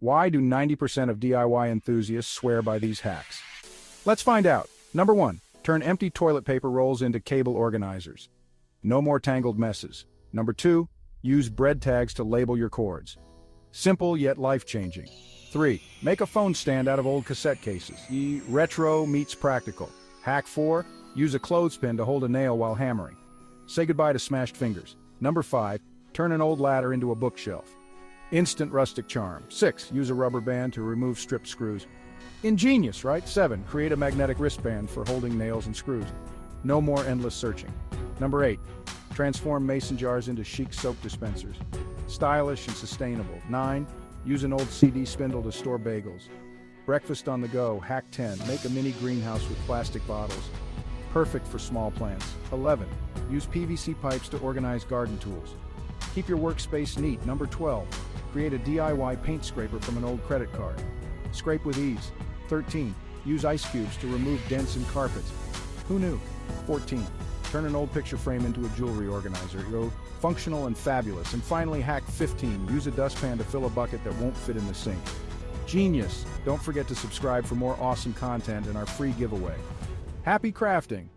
Why do 90% of DIY enthusiasts swear by these hacks? Let's find out. Number 1. Turn empty toilet paper rolls into cable organizers. No more tangled messes. Number 2. Use bread tags to label your cords. Simple yet life-changing. 3. Make a phone stand out of old cassette cases. Retro meets practical. Hack 4. Use a clothespin to hold a nail while hammering. Say goodbye to smashed fingers. Number 5. Turn an old ladder into a bookshelf. Instant rustic charm. 6. Use a rubber band to remove stripped screws. Ingenious, right? 7. Create a magnetic wristband for holding nails and screws. No more endless searching. Number 8. Transform mason jars into chic soap dispensers. Stylish and sustainable. 9. Use an old CD spindle to store bagels. Breakfast on the go. Hack 10. Make a mini greenhouse with plastic bottles. Perfect for small plants. 11. Use PVC pipes to organize garden tools. Keep your workspace neat. Number 12. Create a DIY paint scraper from an old credit card. Scrape with ease. 13. Use ice cubes to remove dents in carpets. Who knew? 14. Turn an old picture frame into a jewelry organizer. Functional and fabulous. And finally, hack 15. Use a dustpan to fill a bucket that won't fit in the sink. Genius! Don't forget to subscribe for more awesome content and our free giveaway. Happy crafting!